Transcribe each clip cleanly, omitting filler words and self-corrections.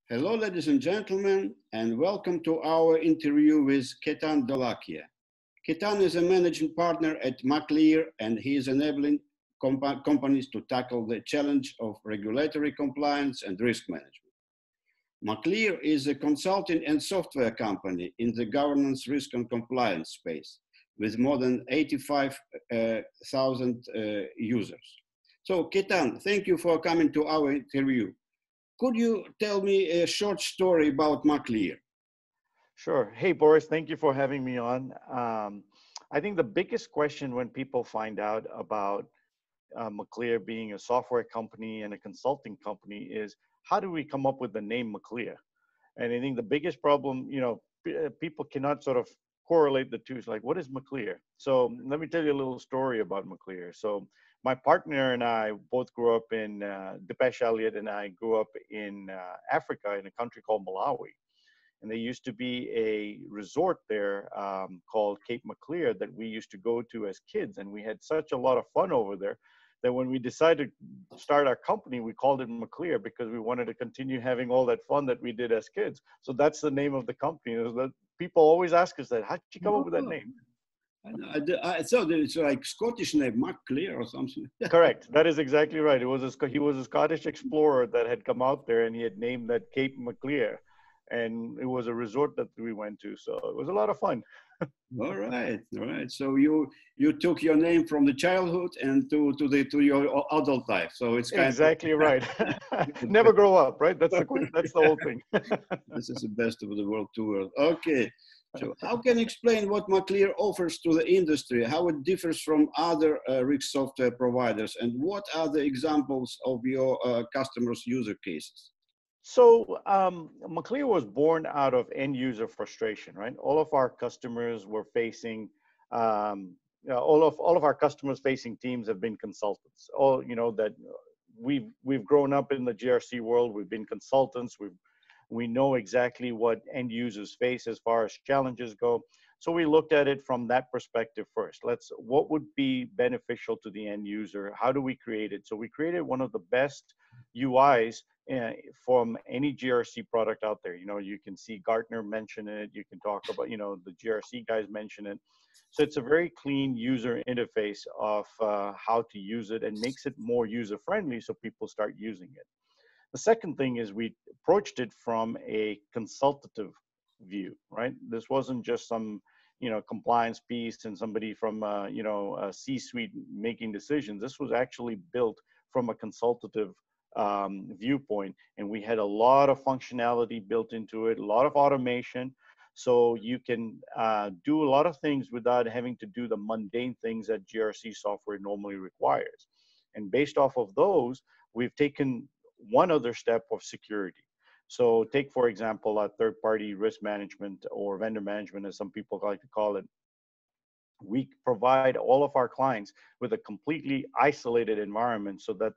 Hello, ladies and gentlemen, and welcome to our interview with Ketan Dholakia. Ketan is a managing partner at Maclear, and he is enabling companies to tackle the challenge of regulatory compliance and risk management. Maclear is a consulting and software company in the governance, risk, and compliance space with more than 85,000 users. So, Ketan, thank you for coming to our interview. Could you tell me a short story about Maclear? Sure. Hey, Boris, thank you for having me on. I think the biggest question when people find out about Maclear being a software company and a consulting company is, how do we come up with the name Maclear? And I think the biggest problem, people cannot sort of correlate the two. It's like, what is Maclear? So let me tell you a little story about Maclear. So my partner and I both grew up in, Dipesh Elliott and I grew up in Africa in a country called Malawi. And there used to be a resort there called Cape Maclear that we used to go to as kids. And we had such a lot of fun over there that when we decided to start our company, we called it Maclear because we wanted to continue having all that fun that we did as kids. So that's the name of the company. People always ask us that, how did you come up with that name? I thought it's like Scottish name, Maclear or something. Correct. That is exactly right. He was a Scottish explorer that had come out there and he had named that Cape Maclear. And it was a resort that we went to. So it was a lot of fun. All right. So you took your name from the childhood and to your adult life. So it's kind exactly right. Never grow up, right? That's the whole thing. This is the best of the world tour. Okay. So how can you explain what Maclear offers to the industry, how it differs from other risk software providers, and what are the examples of your customers' user cases? So Maclear was born out of end user frustration, right? All of our customers were facing, all of our customers facing teams have been consultants. That we've grown up in the GRC world. We've been consultants. We know exactly what end users face as far as challenges go. So we looked at it from that perspective first. What would be beneficial to the end user? How do we create it? So we created one of the best UIs from any GRC product out there. You can see Gartner mention it. You can talk about, the GRC guys mention it. So it's a very clean user interface of how to use it and makes it more user friendly so people start using it. The second thing is we approached it from a consultative view, right? This wasn't just some, compliance piece and somebody from, a C-suite making decisions. This was actually built from a consultative viewpoint, and we had a lot of functionality built into it, a lot of automation, so you can do a lot of things without having to do the mundane things that GRC software normally requires. And based off of those, we've taken one other step of security. So take, for example, a third-party risk management or vendor management, as some people like to call it. We provide all of our clients with a completely isolated environment so that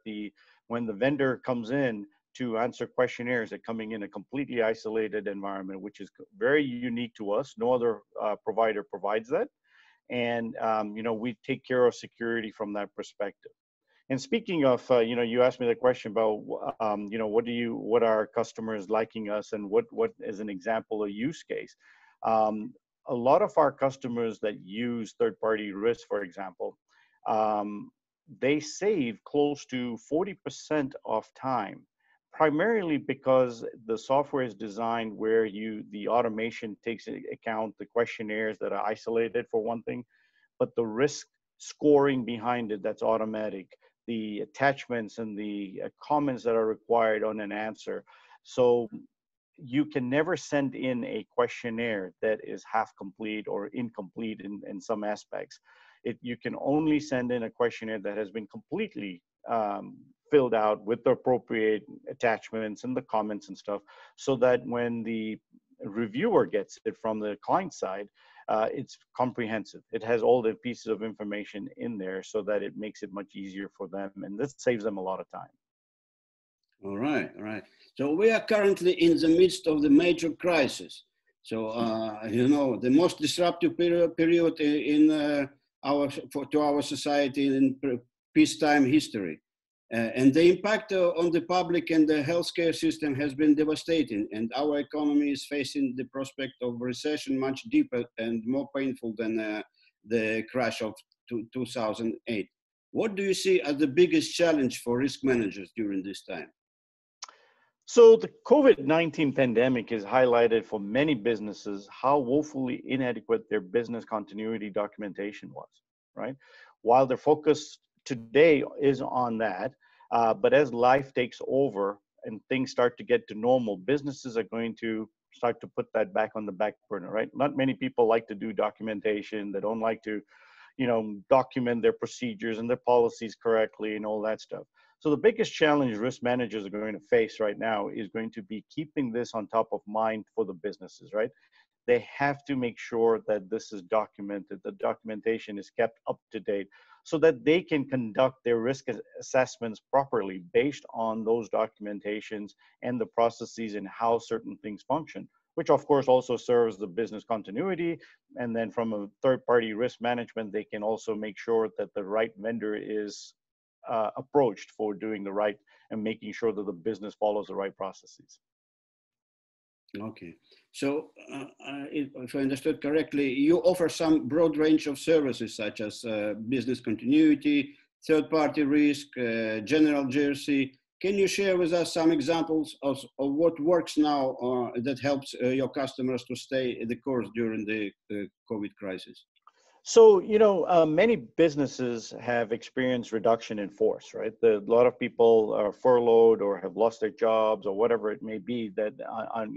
when the vendor comes in to answer questionnaires, they're coming in a completely isolated environment, which is very unique to us. No other provider provides that. And, we take care of security from that perspective. And speaking of, you asked me the question about, what are customers liking us and what is an example of use case? A lot of our customers that use third-party risk, for example, they save close to 40% of time, primarily because the software is designed where the automation takes into account the questionnaires that are isolated for one thing, but the risk scoring behind it, that's automatic, the attachments and the comments that are required on an answer. So you can never send in a questionnaire that is half complete or incomplete in some aspects. You can only send in a questionnaire that has been completely filled out with the appropriate attachments and the comments and stuff, so that when the reviewer gets it from the client side, it's comprehensive. It has all the pieces of information in there so that it makes it much easier for them, and this saves them a lot of time. All right. So we are currently in the midst of the major crisis. So, the most disruptive period in to our society in peacetime history. And the impact on the public and the healthcare system has been devastating, and our economy is facing the prospect of recession much deeper and more painful than the crash of 2008. What do you see as the biggest challenge for risk managers during this time? So the COVID-19 pandemic has highlighted for many businesses how woefully inadequate their business continuity documentation was, right? While their focus today is on that, but as life takes over and things start to get to normal, businesses are going to start to put that back on the back burner, right? Not many people like to do documentation. They don't like to, document their procedures and their policies correctly and all that stuff. So the biggest challenge risk managers are going to face right now is going to be keeping this on top of mind for the businesses, right? They have to make sure that this is documented, the documentation is kept up to date so that they can conduct their risk assessments properly based on those documentations and the processes and how certain things function, which of course also serves the business continuity. And then from a third-party risk management, they can also make sure that the right vendor is approached for doing the right and making sure that the business follows the right processes. Okay, so if I understood correctly, you offer some broad range of services such as business continuity, third-party risk, general GRC. Can you share with us some examples of what works now that helps your customers to stay the course during the COVID crisis? So, many businesses have experienced reduction in force, right? A lot of people are furloughed or have lost their jobs or whatever it may be that on,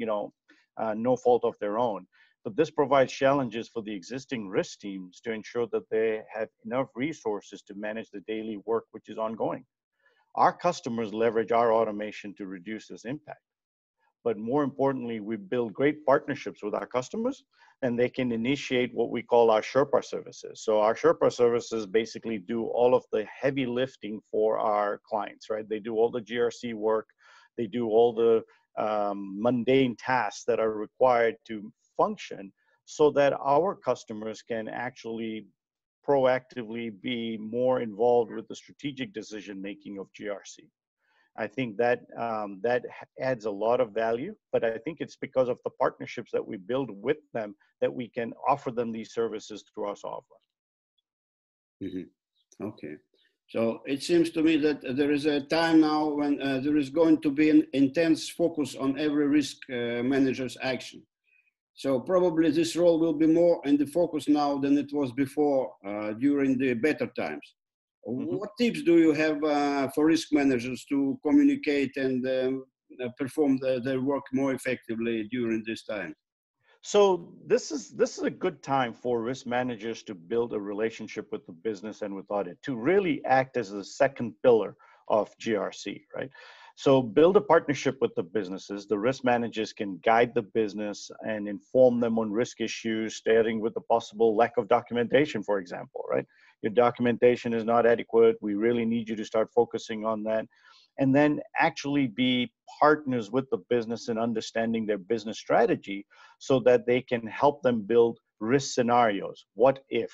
no fault of their own. But this provides challenges for the existing risk teams to ensure that they have enough resources to manage the daily work, which is ongoing. Our customers leverage our automation to reduce this impact. But more importantly, we build great partnerships with our customers, and they can initiate what we call our Sherpa services. So our Sherpa services basically do all of the heavy lifting for our clients, right? They do all the GRC work, they do all the mundane tasks that are required to function so that our customers can actually proactively be more involved with the strategic decision making of GRC. I think that that adds a lot of value, but I think it's because of the partnerships that we build with them that we can offer them these services through our software. Mm-hmm. Okay. So it seems to me that there is a time now when there is going to be an intense focus on every risk manager's action. So probably this role will be more in the focus now than it was before during the better times. Mm-hmm. What tips do you have for risk managers to communicate and perform their work more effectively during this time? So this is a good time for risk managers to build a relationship with the business and with audit to really act as the second pillar of GRC, right? So build a partnership with the businesses. The risk managers can guide the business and inform them on risk issues, starting with the possible lack of documentation, for example, right? Your documentation is not adequate. We really need you to start focusing on that. And then actually be partners with the business in understanding their business strategy so that they can help them build risk scenarios. What if,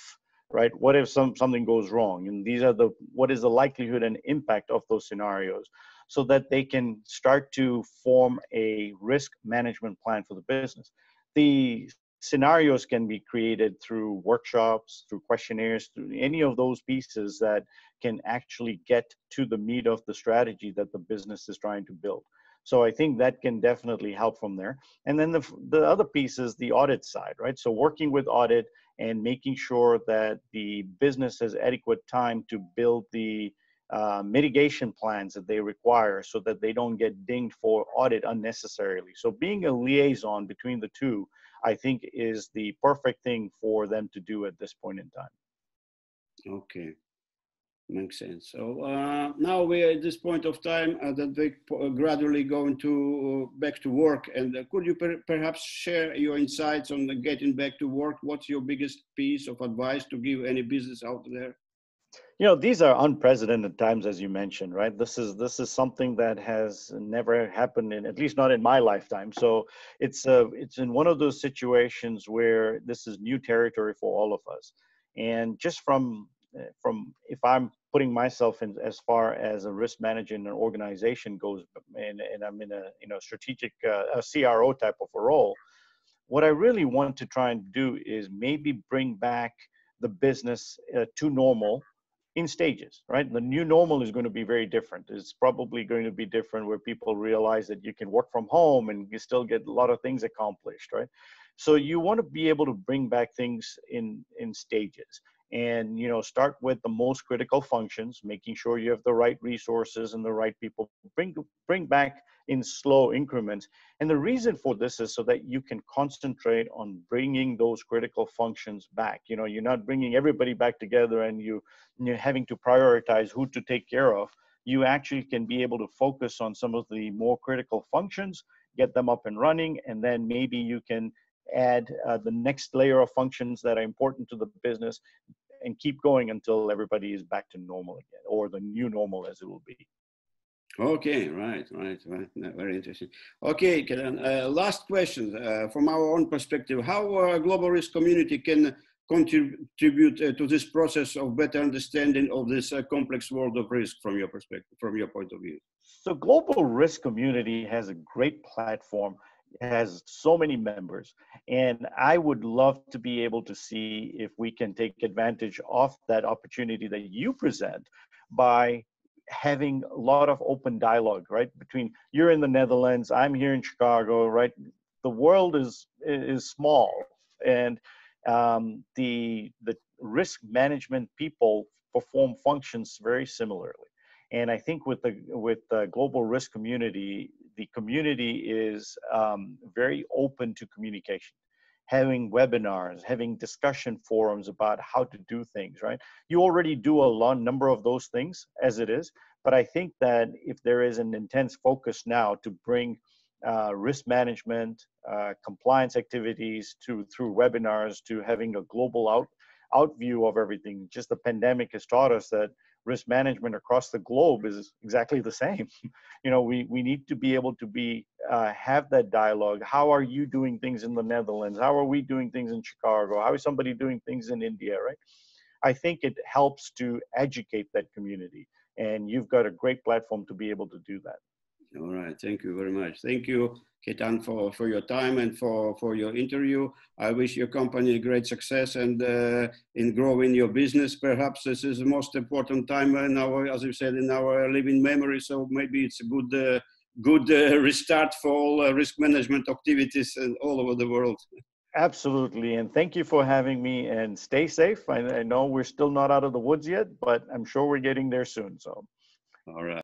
right? What if something goes wrong? And these are what is the likelihood and impact of those scenarios so that they can start to form a risk management plan for the business. The scenarios can be created through workshops, through questionnaires, through any of those pieces that can actually get to the meat of the strategy that the business is trying to build. So I think that can definitely help from there. And then the other piece is the audit side, right? So working with audit and making sure that the business has adequate time to build the mitigation plans that they require so that they don't get dinged for audit unnecessarily. So being a liaison between the two, I think, is the perfect thing for them to do at this point in time. Okay, makes sense. So now we're at this point of time that we're gradually going to back to work. And could you perhaps share your insights on getting back to work? What's your biggest piece of advice to give any business out there? These are unprecedented times, as you mentioned, right? This is something that has never happened at least not in my lifetime. So it's in one of those situations where this is new territory for all of us. And just from if I'm putting myself in as far as a risk manager in an organization goes, and I'm in a strategic a CRO type of a role. What I really want to try and do is maybe bring back the business to normal in stages, right? The new normal is going to be very different. It's probably going to be different where people realize that you can work from home and you still get a lot of things accomplished, right? So you want to be able to bring back things in stages, and start with the most critical functions, making sure you have the right resources and the right people. Bring back in slow increments, and the reason for this is so that you can concentrate on bringing those critical functions back. You're not bringing everybody back together and you're having to prioritize who to take care of. You actually can be able to focus on some of the more critical functions, get them up and running, and then maybe you can add the next layer of functions that are important to the business, and keep going until everybody is back to normal again, or the new normal as it will be. Okay, right. No, very interesting. Okay, Ketan, last question from our own perspective. How global risk community can contribute to this process of better understanding of this complex world of risk from your perspective, from your point of view? So global risk community has a great platform, has so many members, and I would love to be able to see if we can take advantage of that opportunity that you present by having a lot of open dialogue, right? Between, you're in the Netherlands, I'm here in Chicago, right? The world is small, and the risk management people perform functions very similarly. And I think with the global risk community, the community is very open to communication, having webinars, having discussion forums about how to do things, right? You already do a number of those things as it is, but I think that if there is an intense focus now to bring risk management, compliance activities through webinars, to having a global out view of everything. Just the pandemic has taught us that risk management across the globe is exactly the same. We need to be able to have that dialogue. How are you doing things in the Netherlands? How are we doing things in Chicago? How is somebody doing things in India, right? I think it helps to educate that community, and you've got a great platform to be able to do that. All right, thank you very much. Thank you, Ketan, for your time and for your interview. I wish your company great success and in growing your business. Perhaps this is the most important time in our, as you said, in our living memory. So maybe it's a good restart for all risk management activities all over the world. Absolutely, and thank you for having me, and stay safe. I know we're still not out of the woods yet, but I'm sure we're getting there soon. So, all right.